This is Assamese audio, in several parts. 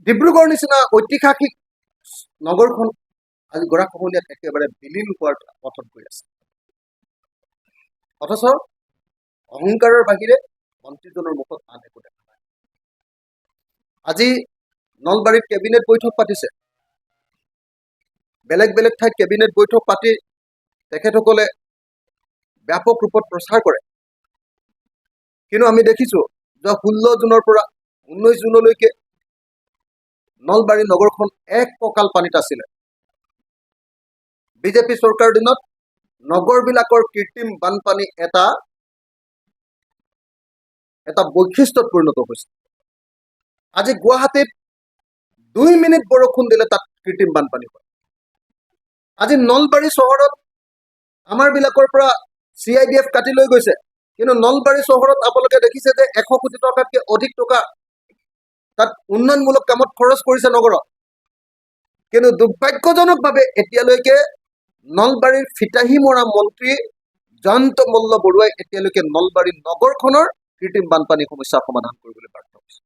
ডিব্ৰুগড় নিচিনা ঐতিহাসিক নগৰখন আজি গৰাখহনীয়াত একেবাৰে বিলীন হোৱাৰ পথত গৈ আছে। অথচ অহংকাৰৰ বাহিৰে মন্ত্ৰীজনৰ মুখত আন একো দেখা নাই। আজি নলবাৰীত কেবিনেট বৈঠক পাতিছে। বেলেগ বেলেগ ঠাইত কেবিনেট বৈঠক পাতি তেখেতসকলে ব্যাপক ৰূপত প্ৰচাৰ কৰে। কিন্তু আমি দেখিছো যোৱা 16 জুনৰ পৰা 19 জুনলৈকে নলবাৰী নগৰখন এক কঁকাল পানীত আছিলে। বিজেপি চৰকাৰৰ দিনত নগৰবিলাকৰ কৃত্ৰিম বানপানী এটা বৈশিষ্ট্যত পৰিণত হৈছে। আজি গুৱাহাটীত 2 মিনিট বৰষুণ দিলে তাত কৃত্ৰিম বানপানী হয়। আজি নলবাৰী চহৰত আমাৰ বিলাকৰ পৰা CIDF কাটি লৈ গৈছে, কিন্তু নলবাৰী চহৰত আপোনালোকে দেখিছে যে 100 কোটি টকাতকৈ অধিক টকা তাত উন্নয়নমূলক কামত খৰচ কৰিছে নগৰত। কিন্তু দুৰ্ভাগ্যজনকভাৱে এতিয়ালৈকে নলবাৰীৰ ফিতাহী মৰা মন্ত্ৰী জয়ন্ত মল্ল বৰুৱাই এতিয়ালৈকে নলবাৰী নগৰখনৰ কৃত্ৰিম বানপানী সমস্যা সমাধান কৰিবলৈ ব্যৰ্থ হৈছে।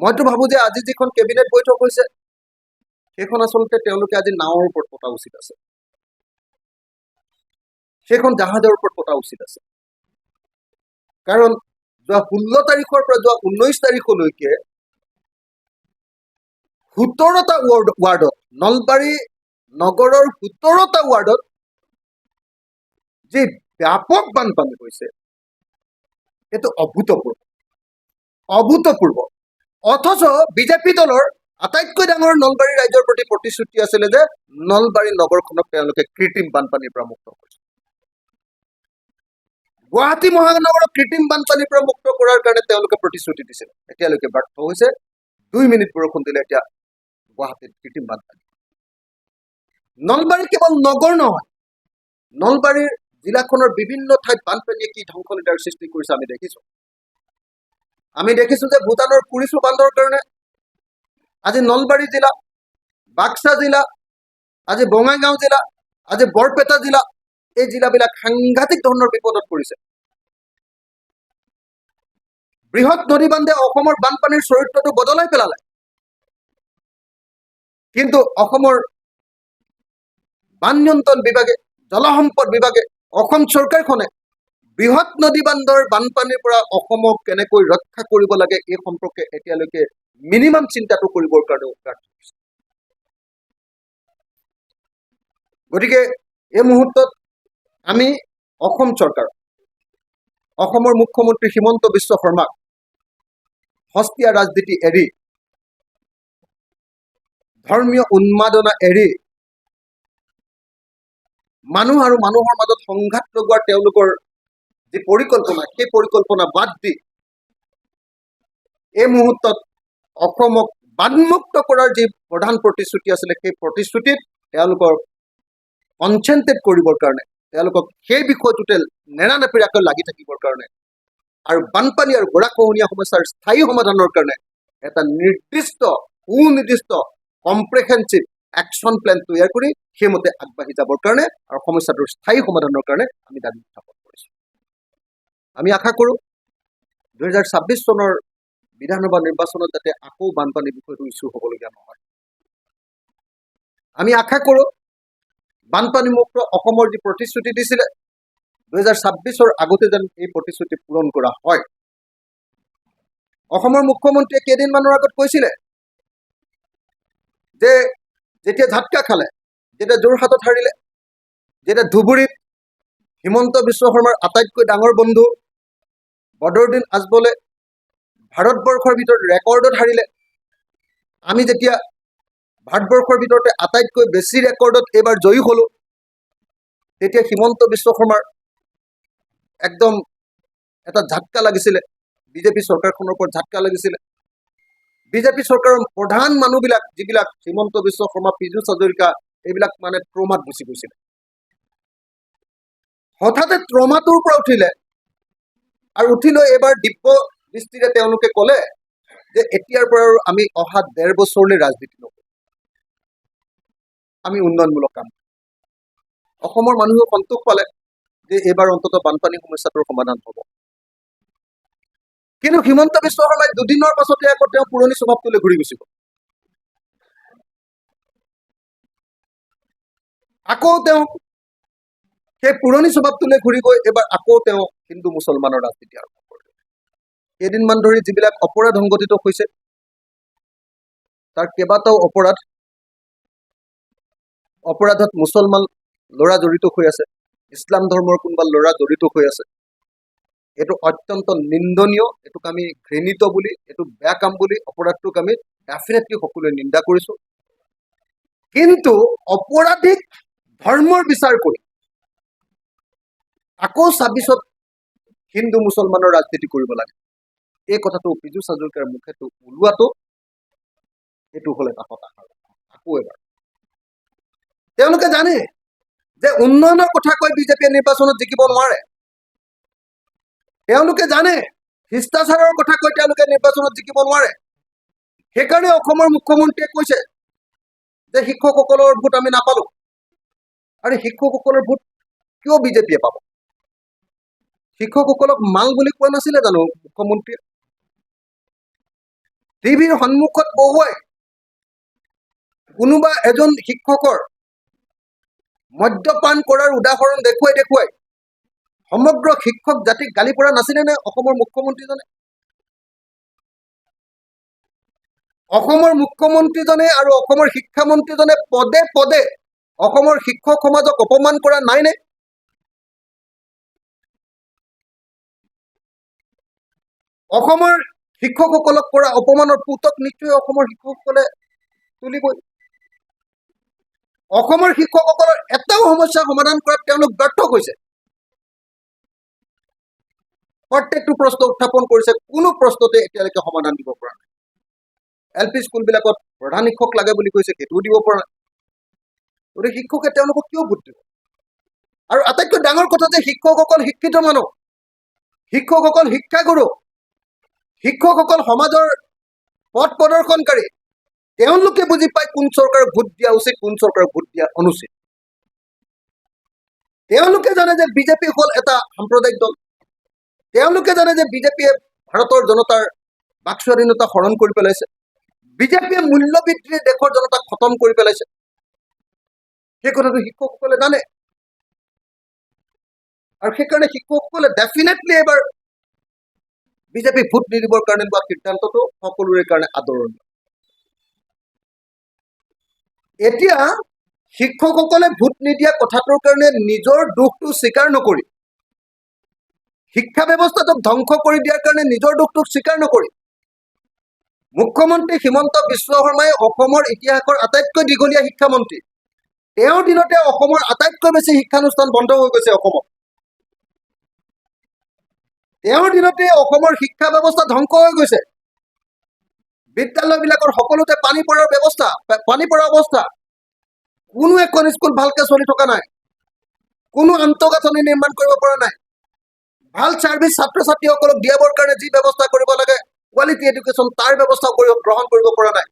মইতো ভাবো যে আজি যিখন কেবিনেট বৈঠক হৈছে সেইখন আচলতে তেওঁলোকে আজি নাৱৰ ওপৰত পতা উচিত আছে, সেইখন জাহাজৰ ওপৰত পতা উচিত আছে। কাৰণ যোৱা 16 তাৰিখৰ পৰা যোৱা 19 তাৰিখলৈকে 17টা ৱাৰ্ডত, নলবাৰী নগৰৰ 17টা ৱাৰ্ডত যি ব্যাপক বানপানী হৈছে এইটো অভূতপূৰ্ব। অথচ বিজেপি দলৰ আটাইতকৈ ডাঙৰ নলবাৰী ৰাইজৰ প্ৰতি প্ৰতিশ্ৰুতি আছিলে যে নলবাৰী নগৰখনক তেওঁলোকে কৃত্ৰিম বানপানীৰ পৰা মুক্ত কৰিছে। গুৱাহাটী মহানগৰক কৃত্ৰিম বানপানীৰ পৰা মুক্ত কৰাৰ কাৰণে তেওঁলোকে প্ৰতিশ্ৰুতি দিছিল, এতিয়ালৈকে ব্যৰ্থ হৈছে। 2 মিনিট বৰষুণ দিলে এতিয়া গুৱাহাটীত কৃত্ৰিম বানপানী। নলবাৰী কেৱল নগৰ নহয়, নলবাৰীৰ জিলাখনৰ বিভিন্ন ঠাইত বানপানীয়ে কি ধ্বংসলীলাৰ সৃষ্টি কৰিছে আমি দেখিছো যে ভূটানৰ কুৰিচু বান্ধৰ কাৰণে আজি নলবাৰী জিলা, বাক্সা জিলা, আজি বঙাইগাঁও জিলা, আজি বৰপেটা জিলা, এই জিলাবিলাক সাংঘাতিক ধৰণৰ বিপদত পৰিছে। বৃহৎ নদী বান্ধে অসমৰ বানপানীৰ চৰিত্ৰটো বদলাই পেলালে। কিন্তু অসমৰ বান নিয়ন্ত্ৰণ বিভাগে, জলসম্পদ বিভাগে, অসম চৰকাৰখনে বৃহৎ নদী বান্ধৰ বানপানীৰ পৰা অসমক কেনেকৈ ৰক্ষা কৰিব লাগে এই সম্পৰ্কে এতিয়ালৈকে মিনিমাম চিন্তাটো কৰিবৰ কাৰণেও ব্যৰ্থ হৈছে। গতিকে এই মুহূৰ্তত আমি অসম চৰকাৰ, অসমৰ মুখ্যমন্ত্ৰী হিমন্ত বিশ্ব শৰ্মাক সস্তীয়া ৰাজনীতি এৰি, ধৰ্মীয় উন্মাদনা এৰি, মানুহ আৰু মানুহৰ মাজত সংঘাত লগোৱাৰ তেওঁলোকৰ যি পৰিকল্পনা, সেই পৰিকল্পনা বাদ দি এই মুহূৰ্তত অসমক বানমুক্ত কৰাৰ যি প্ৰধান প্ৰতিশ্ৰুতি আছিলে সেই প্ৰতিশ্ৰুতিত তেওঁলোকৰ কনচেনট্ৰেট কৰিবৰ কাৰণে, তেওঁলোকক সেই বিষয়টোতে নেৰানেপেৰাকৈ লাগি থাকিবৰ কাৰণে আৰু বানপানী আৰু গৰাখহনীয়া সমস্যাৰ স্থায়ী সমাধানৰ কাৰণে এটা সুনিৰ্দিষ্ট কম্প্ৰেহেনচিভ একশ্যন প্লেন তৈয়াৰ কৰি সেইমতে আগবাঢ়ি যাবৰ কাৰণে আৰু সমস্যাটোৰ স্থায়ী সমাধানৰ কাৰণে আমি দাবী উত্থাপন কৰিছোঁ। আমি আশা কৰোঁ 2026 চনৰ বিধানসভা নিৰ্বাচনত যাতে আকৌ বানপানী বিষয়টো ইছ্যু হ'বলগীয়া নহয়। আমি আশা কৰোঁ বানপানীমুক্ত অসমৰ যি প্ৰতিশ্ৰুতি দিছিলে 2026 আগতে যেন এই প্ৰতিশ্ৰুতি পূৰণ কৰা হয়। অসমৰ মুখ্যমন্ত্ৰীয়ে কেইদিনমানৰ আগত কৈছিলে যে যেতিয়া ঝাটকা খালে, যেতিয়া যোৰহাটত হাৰিলে, যেতিয়া ধুবুৰীত হিমন্ত বিশ্ব শৰ্মাৰ আটাইতকৈ ডাঙৰ বন্ধু বদৰুদ্দিন আজমলে ভাৰতবৰ্ষৰ ভিতৰত ৰেকৰ্ডত হাৰিলে, আমি যেতিয়া ভাৰতবৰ্ষৰ ভিতৰতে আটাইতকৈ বেছি ৰেকৰ্ডত এইবাৰ জয়ী হলো, তেতিয়া হিমন্ত বিশ্ব শৰ্মাৰ একদম এটা ঝাটকা লাগিছিলে, বিজেপি চৰকাৰখনৰ ওপৰত ঝাটকা লাগিছিলে। বিজেপি চৰকাৰৰ প্ৰধান মানুহবিলাক যিবিলাক হিমন্ত বিশ্ব শৰ্মা, পীযুষ হাজৰিকা, এইবিলাক মানে ট্ৰমাত গুচি গৈছিলে। হঠাতে ট্ৰমাটোৰ পৰা উঠিলে আৰু উঠি লৈ এইবাৰ দিব্য দৃষ্টিৰে তেওঁলোকে ক'লে যে এতিয়াৰ পৰা আৰু আমি অহা 1.5 বছৰলৈ ৰাজনীতি নকৰোঁ, আমি উন্নয়নমূলক কাম কৰিম। অসমৰ মানুহে সন্তোষ পালে যে এইবাৰ অন্ততঃ বানপানী সমস্যাটোৰ সমাধান হ'ব। কিন্তু হিমন্ত বিশ্ব শৰ্মাই দুদিনৰ পাছতে আকৌ তেওঁ পুৰণি স্বভাৱটোলৈ ঘূৰি গুচি গ'ল। আকৌ তেওঁ সেই পুৰণি স্বভাৱটোলৈ ঘূৰি গৈ এবাৰ আকৌ তেওঁ হিন্দু মুছলমানৰ ৰাজনীতি আৰম্ভ কৰিলে। কেইদিনমান ধৰি যিবিলাক অপৰাধ সংঘটিত হৈছে, তাৰ কেইবাটাও অপৰাধত মুছলমান ল'ৰা জড়িত হৈ আছে, ইছলাম ধৰ্মৰ কোনোবা ল'ৰা জড়িত হৈ আছে। এইটো অত্যন্ত নিন্দনীয়, এইটোক আমি ঘৃণিত বুলি, এইটো বেয়া কাম বুলি, অপৰাধটোক আমি ডেফিনেটলি সকলোৱে নিন্দা কৰিছো। কিন্তু অপৰাধীক ধৰ্মৰ বিচাৰ কৰি আকৌ ২৬ত হিন্দু মুছলমানৰ ৰাজনীতি কৰিব লাগে, এই কথাটো পীযুষ হাজৰিকাৰ মুখেতো ওলোৱাটো এইটো হ'ল এটা হতাশাৰ কথা। আকৌ এবাৰ তেওঁলোকে জানে যে উন্নয়নৰ কথা কৈ বিজেপিয়ে নিৰ্বাচনত জিকিব নোৱাৰে। তেওঁলোকে জানে শিষ্টাচাৰৰ কথা কৈ তেওঁলোকে নিৰ্বাচনত জিকিব নোৱাৰে। সেইকাৰণে অসমৰ মুখ্যমন্ত্ৰীয়ে কৈছে যে শিক্ষকসকলৰ ভোট আমি নাপালো। আৰু শিক্ষকসকলৰ ভোট কিয় বিজেপিয়ে পাব? শিক্ষকসকলক মাল বুলি কোৱা নাছিলে জানো মুখ্যমন্ত্ৰীয়ে? টিভিৰ সন্মুখত বহুৱাই কোনোবা এজন শিক্ষকৰ মদ্যপান কৰাৰ উদাহৰণ দেখুৱাই সমগ্ৰ শিক্ষক জাতিক গালি পৰা নাছিলে নে অসমৰ মুখ্যমন্ত্ৰীজনে? অসমৰ মুখ্যমন্ত্ৰীজনে আৰু অসমৰ শিক্ষামন্ত্ৰীজনে পদে পদে অসমৰ শিক্ষক সমাজক অপমান কৰা নাইনে? অসমৰ শিক্ষকসকলক কৰা অপমানৰ পুতক নিশ্চয় অসমৰ শিক্ষকসকলে তুলিবই। অসমৰ শিক্ষকসকলৰ এটাও সমস্যা সমাধান কৰাত তেওঁলোক ব্যৰ্থ হৈছে। প্ৰত্যেকটো প্ৰশ্ন উত্থাপন কৰিছে, কোনো প্ৰশ্নতে এতিয়ালৈকে সমাধান দিব পৰা নাই। LP স্কুলবিলাকত প্ৰধান শিক্ষক লাগে বুলি কৈছে, সেইটোও দিব পৰা নাই। গতিকে শিক্ষকে তেওঁলোকক কিয় ভোট দিব? আৰু আটাইতকৈ ডাঙৰ কথা যে শিক্ষকসকল শিক্ষিত মানুহ, শিক্ষকসকল শিক্ষাগুৰু, শিক্ষকসকল সমাজৰ পথ প্ৰদৰ্শনকাৰী। তেওঁলোকে বুজি পায় কোন চৰকাৰক ভোট দিয়া উচিত, কোন চৰকাৰক ভোট দিয়া অনুচিত। তেওঁলোকে জানে যে বিজেপি হ'ল এটা সাম্প্ৰদায়িক দল। তেওঁলোকে জানে যে বিজেপিয়ে ভাৰতৰ জনতাৰ বাক স্বাধীনতা হৰণ কৰি পেলাইছে। বিজেপিয়ে মূল্যবৃদ্ধিৰে দেশৰ জনতাক খতম কৰি পেলাইছে। সেই কথাটো শিক্ষকসকলে জানে। আৰু সেইকাৰণে শিক্ষকসকলে ডেফিনেটলি এবাৰ বিজেপিক ভোট নিদিবৰ কাৰণে লোৱা সিদ্ধান্তটো সকলোৰে কাৰণে আদৰণীয়। এতিয়া শিক্ষকসকলে ভোট নিদিয়া কথাটোৰ কাৰণে নিজৰ দোষটো স্বীকাৰ নকৰি, শিক্ষা ব্যৱস্থাটোক ধ্বংস কৰি দিয়াৰ কাৰণে নিজৰ দোষটোক স্বীকাৰ নকৰি, মুখ্যমন্ত্ৰী হিমন্ত বিশ্ব শৰ্মাই অসমৰ ইতিহাসৰ আটাইতকৈ দীঘলীয়া শিক্ষামন্ত্ৰী, তেওঁৰ দিনতে অসমৰ আটাইতকৈ বেছি শিক্ষানুষ্ঠান বন্ধ হৈ গৈছে অসমত। তেওঁৰ দিনতে অসমৰ শিক্ষা ব্যৱস্থা ধ্বংস হৈ গৈছে। বিদ্যালয়বিলাকৰ সকলোতে পানী পৰাৰ অৱস্থা। কোনো এখন স্কুল ভালকে চলি থকা নাই, কোনো আন্তঃগাঁথনি নিৰ্মাণ কৰিব পৰা নাই। ভাল ছাৰ্ভিচ ছাত্ৰ ছাত্ৰীসকলক দিয়াবৰ কাৰণে যি ব্যৱস্থা কৰিব লাগে, কোৱালিটি এডুকেশ্যন, তাৰ ব্যৱস্থা গ্ৰহণ কৰিব পৰা নাই।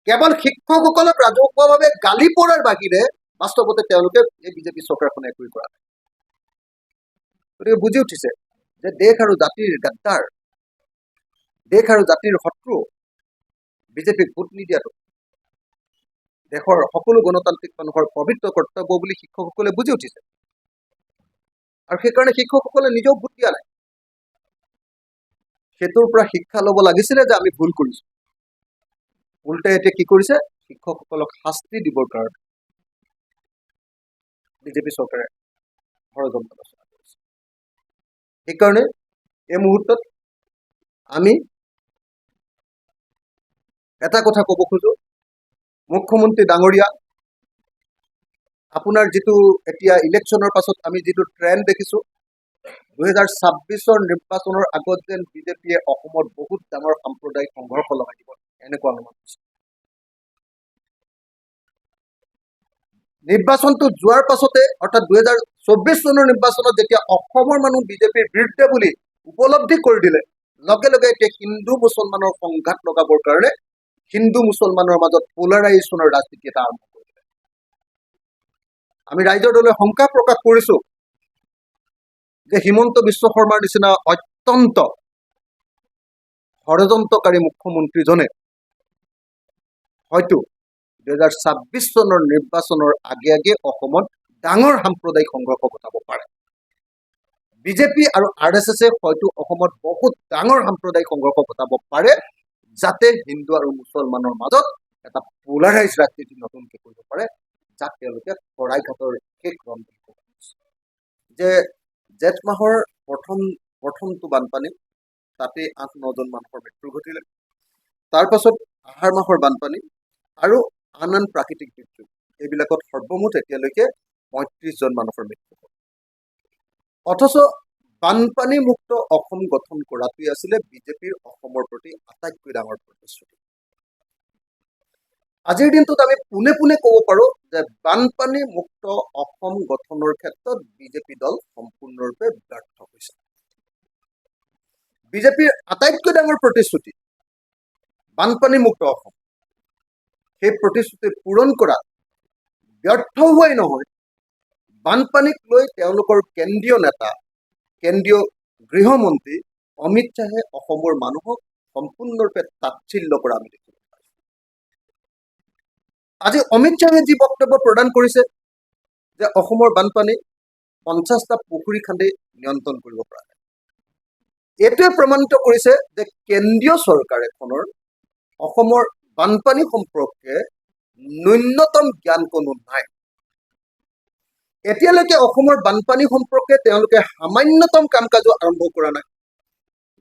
কেৱল শিক্ষকসকলক ৰাজহুৱাভাৱে গালি পৰাৰ বাহিৰে বাস্তৱতে তেওঁলোকে এই বিজেপি চৰকাৰখনে একোৱে কৰা নাই। গতিকে বুজি উঠিছে যে দেশ আৰু জাতিৰ গাদ্দাৰ, দেশ আৰু জাতিৰ শত্ৰু বিজেপিক ভোট নিদিয়াটো দেশৰ সকলো গণতান্ত্ৰিক মানুহৰ পবিত্ৰ কৰ্তব্য বুলি শিক্ষকসকলে বুজি উঠিছে। আৰু সেইকাৰণে শিক্ষকসকলে নিজেও ভোট দিয়া নাই। সেইটোৰ পৰা শিক্ষা ল'ব লাগিছিলে যে আমি ভুল কৰিছো। উল্টাই এতিয়া কি কৰিছে? শিক্ষকসকলক শাস্তি দিবৰ কাৰণে বিজেপি চৰকাৰে ষড়যন্ত্ৰ ৰচনা কৰিছে। সেইকাৰণে এই মুহূৰ্তত আমি এটা কথা ক'ব খোজো, মুখ্যমন্ত্ৰী ডাঙৰীয়া, আপোনাৰ যিটো এতিয়া ইলেকশ্যনৰ পাছত আমি যিটো ট্ৰেণ্ড দেখিছো, 2026ৰ নিৰ্বাচনৰ আগত যেন বিজেপিয়ে অসমত বহুত ডাঙৰ সাম্প্ৰদায়িক সংঘৰ্ষ লগাই দিব, এনেকুৱা অনুমান হৈছে। নিৰ্বাচনটো যোৱাৰ পাছতে, অৰ্থাৎ 2024 চনৰ নিৰ্বাচনত যেতিয়া অসমৰ মানুহ বিজেপিৰ বিৰুদ্ধে বুলি উপলব্ধি কৰি দিলে, লগে লগে এতিয়া হিন্দু মুছলমানৰ সংঘাত লগাবৰ কাৰণে হিন্দু মুছলমানৰ মাজত পোলাৰাইজেশ্যনৰ ৰাজনীতি এটা আৰম্ভ কৰিলে। আমি ৰাইজৰ দলে শংকা প্ৰকাশ কৰিছো যে হিমন্ত বিশ্ব শৰ্মাৰ নিচিনা অত্যন্ত ষড়যন্ত্ৰকাৰী মুখ্যমন্ত্ৰীজনে হয়তো 2026 চনৰ নিৰ্বাচনৰ আগে আগে অসমত ডাঙৰ সাম্প্ৰদায়িক সংঘৰ্ষ ঘটাব পাৰে। বিজেপি আৰু RSSে হয়তো অসমত বহুত ডাঙৰ সাম্প্ৰদায়িক সংঘৰ্ষ ঘটাব পাৰে, যাতে হিন্দু আৰু মুছলমানৰ মাজত এটা পোলাৰাইজ ৰাজনীতি নতুনকৈ কৰিব পাৰে, যাক তেওঁলোকে শৰাইঘাটৰ শেষ ৰণ বুলি ক'ব খুজিছে। যে জেঠ মাহৰ প্ৰথমটো বানপানী, তাতে 8-9জন মানুহৰ মৃত্যু ঘটিলে। তাৰ পাছত আহাৰ মাহৰ বানপানী আৰু আন আন প্ৰাকৃতিক দুৰ্যোগ, এইবিলাকত সৰ্বমুঠ এতিয়ালৈকে 35জন মানুহৰ মৃত্যু হ'ল। অথচ বানপানীমুক্ত অসম গঠন কৰাটোৱে আছিলে বিজেপিৰ অসমৰ প্ৰতি আটাইতকৈ ডাঙৰ প্ৰতিশ্ৰুতি। আজিৰ দিনটোত আমি পোনে পোনে ক'ব পাৰো যে বানপানীমুক্ত অসম গঠনৰ ক্ষেত্ৰত বিজেপি দল সম্পূৰ্ণৰূপে ব্যৰ্থ হৈছে। বিজেপিৰ আটাইতকৈ ডাঙৰ প্ৰতিশ্ৰুতি বানপানীমুক্ত অসম, সেই প্ৰতিশ্ৰুতি পূৰণ কৰাত ব্যৰ্থ হোৱাই নহয়, বানপানীক লৈ তেওঁলোকৰ কেন্দ্ৰীয় নেতা, কেন্দ্ৰীয় গৃহমন্ত্ৰী অমিত শ্বাহে অসমৰ মানুহক সম্পূৰ্ণৰূপে তাচ্ছিল্য কৰা আমি দেখিব পাইছোঁ। আজি অমিত শ্বাহে যি বক্তব্য প্ৰদান কৰিছে যে অসমৰ বানপানী 50টা পুখুৰী খান্দি নিয়ন্ত্ৰণ কৰিব পৰা যায়, এইটোৱে প্ৰমাণিত কৰিছে যে কেন্দ্ৰীয় চৰকাৰ এখনৰ অসমৰ বানপানী সম্পৰ্কে ন্যূনতম জ্ঞান কোনো নাই। এতিয়ালৈকে অসমৰ বানপানী সম্পৰ্কে তেওঁলোকে সামান্যতম কাম কাজো আৰম্ভ কৰা নাই,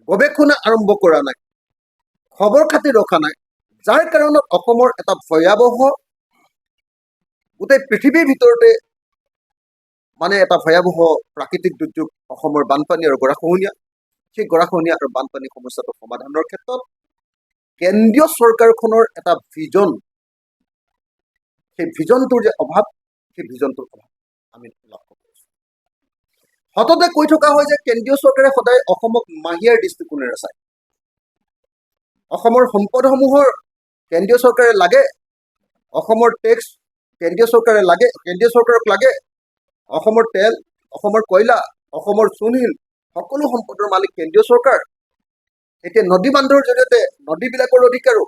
গৱেষণা আৰম্ভ কৰা নাই, খবৰ খাতি ৰখা নাই, যাৰ কাৰণত অসমৰ এটা ভয়াৱহ, গোটেই পৃথিৱীৰ ভিতৰতে এটা ভয়াৱহ প্ৰাকৃতিক দুৰ্যোগ অসমৰ বানপানী আৰু গৰাখহনীয়া। সেই গৰাখহনীয়া আৰু বানপানী সমস্যাটো সমাধানৰ ক্ষেত্ৰত কেন্দ্ৰীয় চৰকাৰখনৰ এটা ভিজন, সেই ভিজনটোৰ যে অভাৱ, সেই ভিজনটোৰ অভাৱ আমি লক্ষ্য কৰিছোঁ। সততে কৈ থকা হয় যে কেন্দ্ৰীয় চৰকাৰে সদায় অসমক মাহিয়াৰ দৃষ্টিকোণেৰে চায়। অসমৰ সম্পদসমূহৰ কেন্দ্ৰীয় চৰকাৰে লাগে, অসমৰ টেক্স কেন্দ্ৰীয় চৰকাৰে লাগে, কেন্দ্ৰীয় চৰকাৰক লাগে, অসমৰ তেল, অসমৰ কয়লা, অসমৰ চূণশিল, সকলো সম্পদৰ মালিক কেন্দ্ৰীয় চৰকাৰ। এতিয়া নদী বান্ধৰ জৰিয়তে নদীবিলাকৰ অধিকাৰো,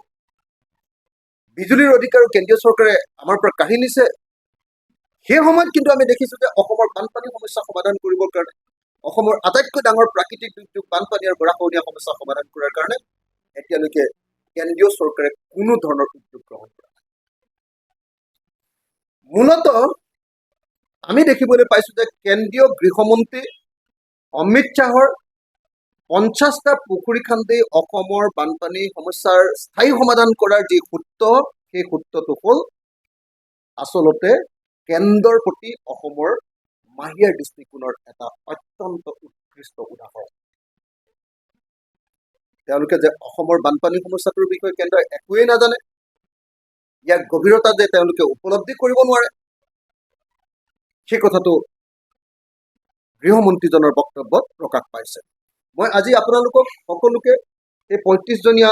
বিজুলীৰ অধিকাৰো কেন্দ্ৰীয় চৰকাৰে আমাৰ পৰা কাঢ়ি নিছে। সেই সময়ত কিন্তু আমি দেখিছোঁ যে অসমৰ বানপানী সমস্যা সমাধান কৰিবৰ কাৰণে, অসমৰ আটাইতকৈ ডাঙৰ প্ৰাকৃতিক দুৰ্যোগ বানপানী আৰু গৰাখহনীয়া সমস্যা সমাধান কৰাৰ কাৰণে এতিয়ালৈকে কেন্দ্ৰীয় চৰকাৰে কোনো ধৰণৰ উদ্যোগ গ্ৰহণ কৰা নাই। মূলতঃ আমি দেখিবলৈ পাইছোঁ যে কেন্দ্ৰীয় গৃহমন্ত্ৰী অমিত শ্বাহৰ 50টা পুখুৰী খান্দি অসমৰ বানপানী সমস্যাৰ স্থায়ী সমাধান কৰাৰ যি সূত্ৰ, সেই সূত্ৰটো হ'ল আচলতে কেন্দ্ৰৰ প্ৰতি অসমৰ মাহিয়াৰ দৃষ্টিকোণৰ এটা অত্যন্ত উৎকৃষ্ট উদাহৰণ। তেওঁলোকে যে অসমৰ বানপানী সমস্যাটোৰ বিষয়ে কেন্দ্ৰই একোৱেই নাজানে, ইয়াৰ গভীৰতা যে তেওঁলোকে উপলব্ধি কৰিব নোৱাৰে, সেই কথাটো গৃহমন্ত্ৰীজনৰ বক্তব্যত প্ৰকাশ পাইছে। মই আজি আপোনালোকক সকলোকে এই 35জনীয়া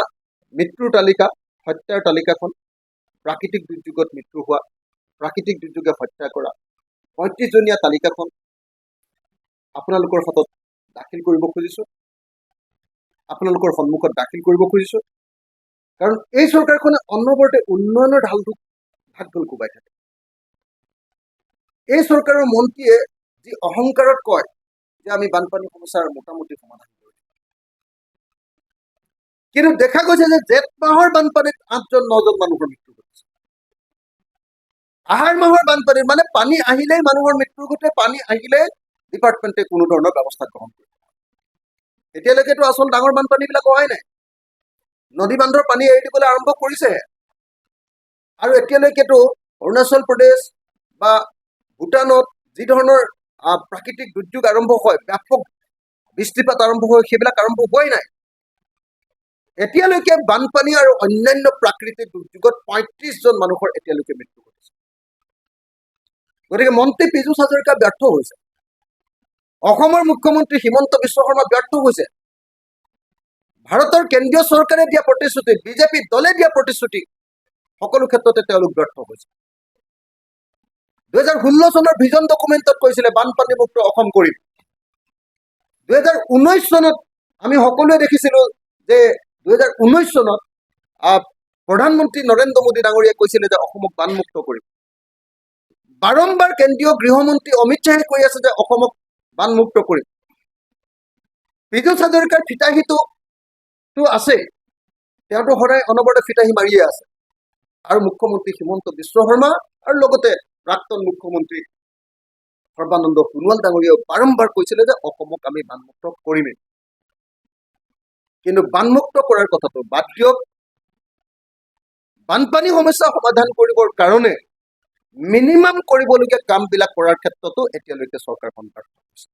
মৃত্যুৰ তালিকা, হত্যাৰ তালিকাখন, প্ৰাকৃতিক দুৰ্যোগত মৃত্যু হোৱা, প্ৰাকৃতিক দুৰ্যোগে হত্যা কৰা 35জনীয়া তালিকাখন আপোনালোকৰ হাতত দাখিল কৰিব খুজিছোঁ, আপোনালোকৰ সন্মুখত দাখিল কৰিব খুজিছোঁ। কাৰণ এই চৰকাৰখনে অনবৰতে উন্নয়নৰ ঢাকঢোল কোবাই থাকে। এই চৰকাৰৰ মন্ত্ৰীয়ে যি অহংকাৰত কয় যে আমি বানপানী সমস্যাৰ মোটামুটি সমাধান কৰিম, কিন্তু দেখা গৈছে যে জেঠ মাহৰ বানপানীত 8-9জন মানুহৰ মৃত্যু ঘটিছে। আহাৰ মাহৰ বানপানীত পানী আহিলেই মানুহৰ মৃত্যু ঘটে, পানী আহিলেই ডিপাৰ্টমেণ্টে কোনো ধৰণৰ ব্যৱস্থা গ্ৰহণ কৰে। এতিয়ালৈকেতো আচল ডাঙৰ বানপানীবিলাক অহাই নাই, নদী বান্ধৰ পানী এৰি দিবলৈ আৰম্ভ কৰিছে। আৰু এতিয়ালৈকেতো অৰুণাচল প্ৰদেশ বা ভূটানত যি ধৰণৰ প্ৰাকৃতিক দুৰ্যোগ আৰম্ভ হয়, ব্যাপক বৃষ্টিপাত আৰম্ভ হয়, সেইবিলাক আৰম্ভ হোৱাই নাই। এতিয়ালৈকে বানপানী আৰু অন্যান্য প্ৰাকৃতিক দুৰ্যোগত 35জন মানুহৰ এতিয়ালৈকে মৃত্যু ঘটিছে। গতিকে মন্ত্ৰী পীযুষ হাজৰিকা ব্যৰ্থ হৈছে, অসমৰ মুখ্যমন্ত্ৰী হিমন্ত বিশ্ব শৰ্মা ব্যৰ্থ হৈছে। ভাৰতৰ কেন্দ্ৰীয় চৰকাৰে দিয়া প্ৰতিশ্ৰুতি, বিজেপি দলে দিয়া প্ৰতিশ্ৰুতি, সকলো ক্ষেত্ৰতে তেওঁলোক ব্যৰ্থ হৈছে। 2016 চনৰ ভিজন ডকুমেণ্টত কৈছিলে বানপানীমুক্ত অসম কৰিম। 2019 চনত আমি সকলোৱে দেখিছিলোঁ যে 2019 চনত প্ৰধানমন্ত্ৰী নৰেন্দ্ৰ মোদী ডাঙৰীয়াই কৈছিলে যে অসমক বানমুক্ত কৰিম। বাৰম্বাৰ কেন্দ্ৰীয় গৃহমন্ত্ৰী অমিত শ্বাহে কৈ আছে যে অসমক বানমুক্ত কৰিম। পীযুষ হাজৰিকাৰ ফিতাহীটো আছে, তেওঁতো সদায় অনবৰতে ফিতাহী মাৰিয়ে আছে। আৰু মুখ্যমন্ত্ৰী হিমন্ত বিশ্ব শৰ্মা আৰু লগতে প্ৰাক্তন মুখ্যমন্ত্ৰী সৰ্বানন্দ সোণোৱাল ডাঙৰীয়াও বাৰম্বাৰ কৈছিলে যে অসমক আমি বানমুক্ত কৰিমেই। কিন্তু বানমুক্ত কৰাৰ কথাটো বাদ দিয়ক, বানপানী সমস্যা সমাধান কৰিবৰ কাৰণে মিনিমাম কৰিবলগীয়া কামবিলাক কৰাৰ ক্ষেত্ৰতো এতিয়ালৈকে চৰকাৰখন ব্যৰ্থ হৈছে।